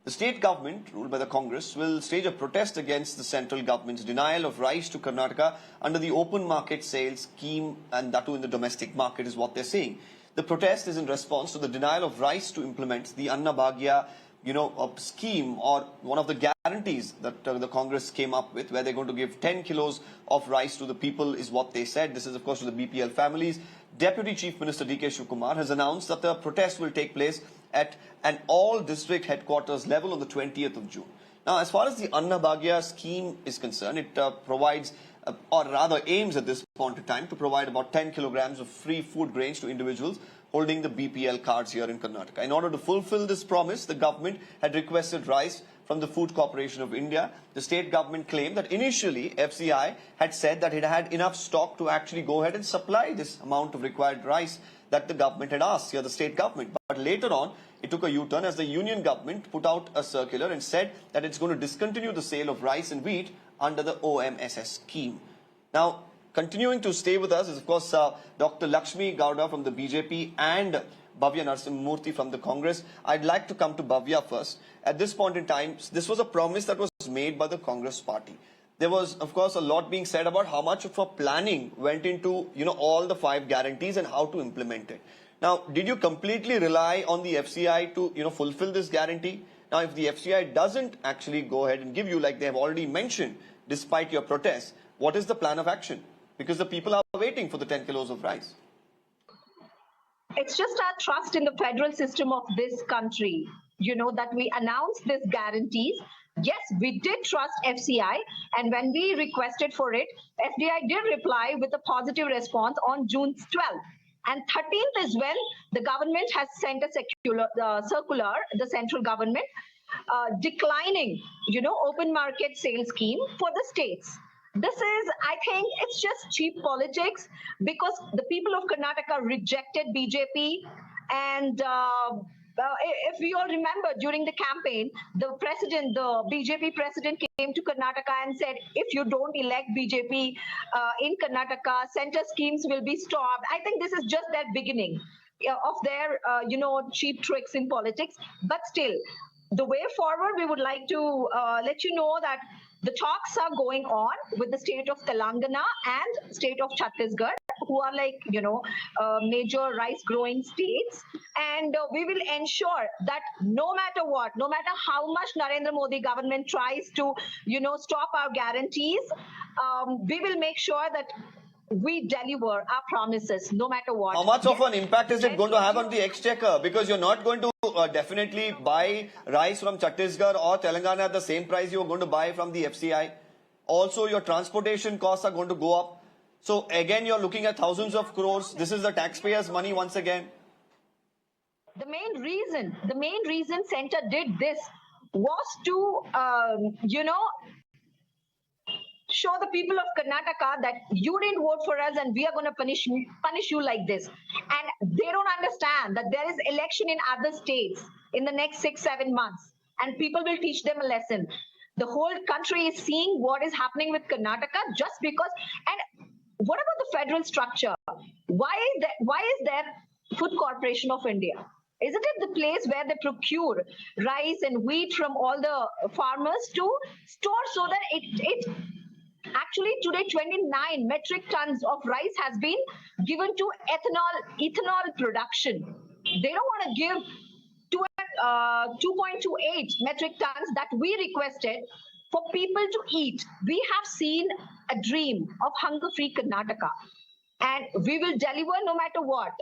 The state government, ruled by the Congress, will stage a protest against the central government's denial of rice to Karnataka under the open market sales scheme, and that too in the domestic market is what they're saying. The protest is in response to the denial of rice to implement the Anaa Bhagya, scheme, or one of the guarantees that the Congress came up with, where they're going to give 10 kilos of rice to the people, is what they said. This is, of course, to the BPL families. Deputy Chief Minister D.K Shivakumar has announced that the protest will take place at an all-district headquarters level on the 20th of June. Now, as far as the Anaa Bhagya scheme is concerned, it provides, or rather aims at this point in time, to provide about 10 kilograms of free food grains to individuals holding the BPL cards here in Karnataka. In order to fulfill this promise, the government had requested rice from the Food Corporation of India. The state government claimed that initially FCI had said that it had enough stock to actually go ahead and supply this amount of required rice that the government had asked here, the state government. But later on, it took a U-turn as the union government put out a circular and said that it's going to discontinue the sale of rice and wheat under the OMSS scheme. Now, continuing to stay with us is, of course, Dr. Lakshmi Gowda from the BJP and Bhavya Narasimhamurthy from the Congress. I'd like to come to Bhavya first. At this point in time, this was a promise that was made by the Congress party. There was, of course, a lot being said about how much of a planning went into, all the 5 guarantees and how to implement it. Now, did you completely rely on the FCI to, fulfill this guarantee? Now, if the FCI doesn't actually go ahead and give you, like they have already mentioned, despite your protests, what is the plan of action? Because the people are waiting for the 10 kilos of rice. It's just our trust in the federal system of this country, that we announced these guarantees. Yes, we did trust FCI, and when we requested for it, FDI did reply with a positive response on June 12th. And 13th is when the government has sent a circular, the central government, declining, open market sales scheme for the states. This is, I think, it's just cheap politics, because the people of Karnataka rejected BJP. And if we all remember, during the campaign, the BJP president came to Karnataka and said, if you don't elect BJP in Karnataka, center schemes will be stopped. I think this is just their beginning of their, cheap tricks in politics. But still, the way forward, we would like to let you know that the talks are going on with the state of Telangana and state of Chhattisgarh, who are like, major rice growing states. And we will ensure that no matter what, no matter how much Narendra Modi government tries to, stop our guarantees, we will make sure that we deliver our promises no matter what. How much of an impact is it going to have on the exchequer? Because you're not going to definitely buy rice from Chhattisgarh or Telangana at the same price you're going to buy from the FCI. Also, your transportation costs are going to go up. So again, you're looking at thousands of crores. This is the taxpayers' money once again. The main reason Centre did this was to, show the people of Karnataka that you didn't vote for us and we are going to punish you like this. And they don't understand that there is election in other states in the next 6-7 months, and people will teach them a lesson. The whole country is seeing what is happening with Karnataka just because. And what about the federal structure? Why is there Food Corporation of India? Isn't it the place where they procure rice and wheat from all the farmers to store, so that it actually today 29 metric tons of rice has been given to ethanol production. They don't want to give 2.28 metric tons that we requested for people to eat. We have seen a dream of hunger-free Karnataka, and we will deliver no matter what.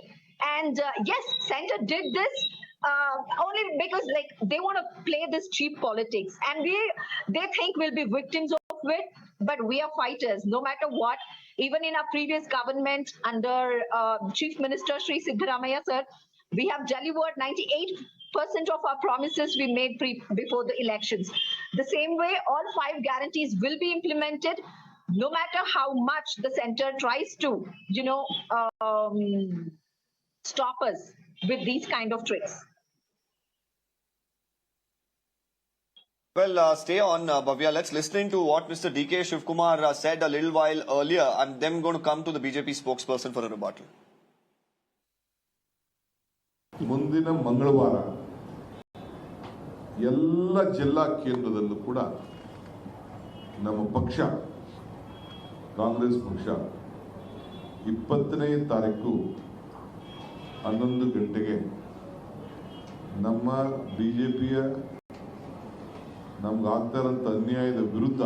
And yes, Centre did this only because they want to play this cheap politics, and they think we'll be victims of it. But we are fighters no matter what. Even in our previous government under Chief Minister Sri Siddaramaiah sir, we have delivered 98% of our promises we made before the elections. The same way, all 5 guarantees will be implemented, no matter how much the Centre tries to, stop us with these kind of tricks. Well, stay on, Bhavya. Let's listen to what Mr. D.K Shivakumar said a little while earlier. I'm then going to come to the BJP spokesperson for a rebuttal. ಮುಂದಿನ ಮಂಗಳವಾರ ಎಲ್ಲ ಜಿಲ್ಲಾ ಕೇಂದ್ರದಲ್ಲೂ ಕೂಡ ನಮ್ಮ ಪಕ್ಷ ಕಾಂಗ್ರೆಸ್ ಪಕ್ಷ 20ನೇ ತಾರೀಕು 11 ಗಂಟೆಗೆ ನಮ್ಮ ಬಿಜೆಪಿಯ ನಮ್ಗಾಗ್ತಾ ಇರೋಂಥ ಅನ್ಯಾಯದ ವಿರುದ್ಧ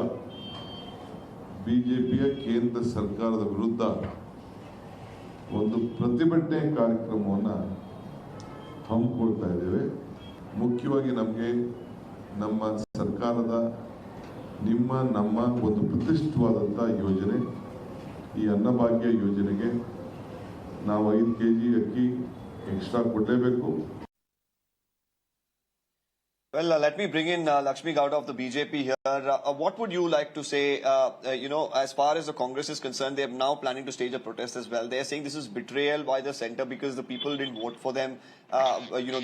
ಬಿಜೆಪಿಯ ಕೇಂದ್ರ ಸರ್ಕಾರದ ವಿರುದ್ಧ ಒಂದು ಪ್ರತಿಭಟನೆ ಕಾರ್ಯಕ್ರಮವನ್ನು ಹಮ್ಮಿಕೊಳ್ತಾ ಇದ್ದೇವೆ. ಮುಖ್ಯವಾಗಿ ನಮಗೆ ನಮ್ಮ ಸರ್ಕಾರದ ನಮ್ಮ ಒಂದು ಪ್ರತಿಷ್ಠಿತವಾದಂಥ ಯೋಜನೆ ಈ ಅನ್ನಭಾಗ್ಯ ಯೋಜನೆಗೆ ನಾವು 5 kg ಅಕ್ಕಿ ಎಕ್ಸ್ಟ್ರಾ ಕೊಡಲೇಬೇಕು. Well, let me bring in Lakshmi Gowda of the BJP here. What would you like to say, as far as the Congress is concerned, they are now planning to stage a protest as well. They are saying this is betrayal by the centre because the people didn't vote for them.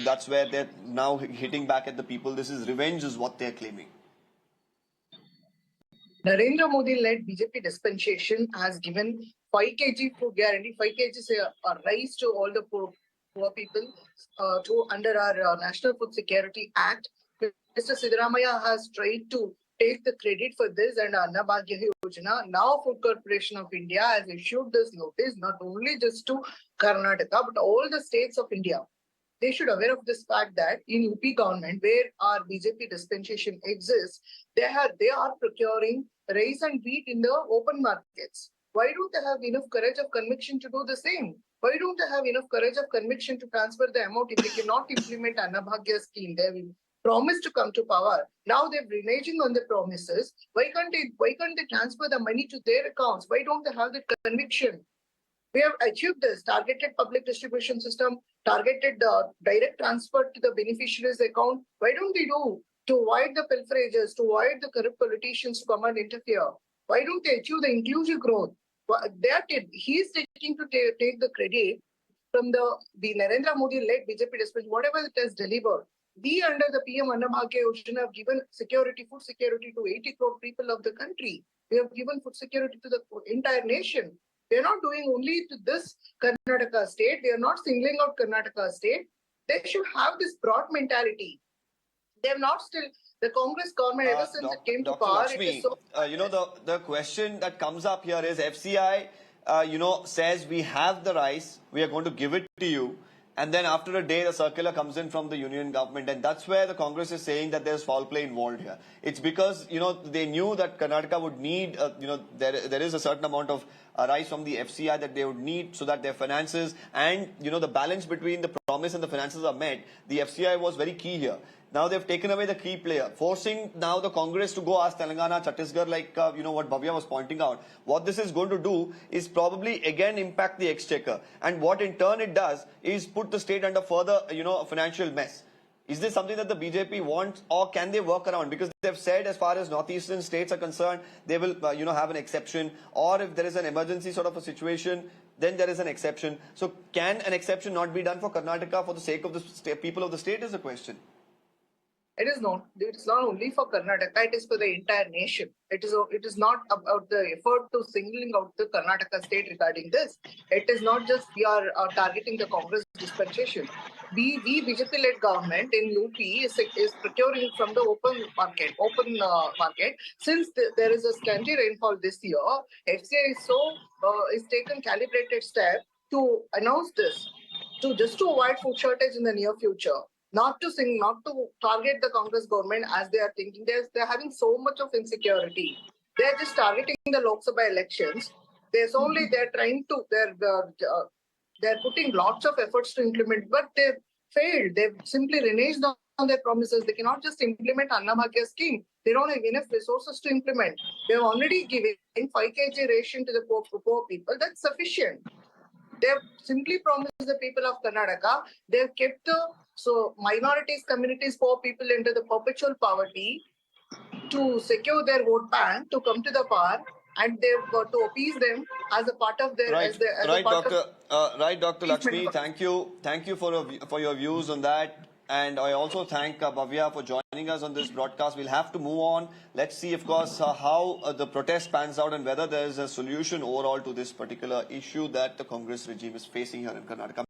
That's where they're now hitting back at the people. This is revenge is what they're claiming. Narendra Modi-led BJP dispensation has given 5 kg food guarantee, 5 kg a rice to all the poor people under our National Food Security Act. Mr. Siddaramaiah has tried to take the credit for this, and Anaa Bhagya Yojana, now Food Corporation of India, has issued this notice not only just to Karnataka but all the states of India. They should be aware of this fact that in UP government, where our BJP dispensation exists, they are procuring rice and wheat in the open markets. Why don't they have enough courage of conviction to do the same? Why don't they have enough courage of conviction to transfer the amount if they cannot implement Anaa Bhagya scheme? They will promise to come to power. Now they're reneging on the promises. Why can't they transfer the money to their accounts? Why don't they have that conviction? We have achieved this targeted public distribution system, targeted direct transfer to the beneficiary's account. Why don't they do to avoid the pilferages, to avoid the corrupt politicians to come and interfere? Why don't they achieve the inclusive growth? He is taking to take the credit from the Narendra Modi-led BJP dispensation, whatever it has delivered. We under the PM Anaa Bhagya Yojana have given food security to 80 crore people of the country. We have given food security to the entire nation. We are not doing only to this Karnataka state. We are not singling out Karnataka state. They should have this broad mentality. They have not still, the Congress government ever since it came to power. Lakshmi, it is so, the question that comes up here is FCI, says we have the rice, we are going to give it to you. And then after a day, the circular comes in from the union government. And that's where the Congress is saying that there's foul play involved here. It's because, they knew that Karnataka would need, there is a certain amount of rice from the FCI that they would need so that their finances and, the balance between the promise and the finances are met. The FCI was very key here. Now they've taken away the key player, forcing now the Congress to go ask Telangana, Chhattisgarh, like, what Bhavya was pointing out. What this is going to do is probably again impact the exchequer. And what in turn it does is put the state under further, financial mess. Is this something that the BJP wants, or can they work around? Because they've said as far as northeastern states are concerned, they will, have an exception. Or if there is an emergency sort of a situation, then there is an exception. So can an exception not be done for Karnataka for the sake of the people of the state is the question. it is not. It's not only for Karnataka. It is for the entire nation. It is not about the effort to singling out the Karnataka state regarding this. It is not just we are targeting the Congress dispensation. We BJP-led government in UP is procuring from the open market. Since there is a scanty rainfall this year, FCI is taken calibrated step to announce this just to avoid food shortage in the near future. Not to target the Congress government as they are thinking. They're having so much of insecurity. They're just targeting the Lok Sabha elections. They're trying to, they're putting lots of efforts to implement, but they've failed. They've simply reneged on their promises. They cannot just implement Anaa Bhagya scheme. They don't have enough resources to implement. They've already given 5 kg ration to the poor people. That's sufficient. They've simply promised the people of Karnataka. They've kept minorities, communities, poor people into the perpetual poverty to secure their vote bank to come to the power, and they've got to appease them as a part of their Right, Dr. Lakshmi. Thank you for your views on that. And I also thank Bhavya for joining us on this broadcast. We'll have to move on. Let's see, of course, how the protest pans out and whether there is a solution overall to this particular issue that the Congress regime is facing here in Karnataka.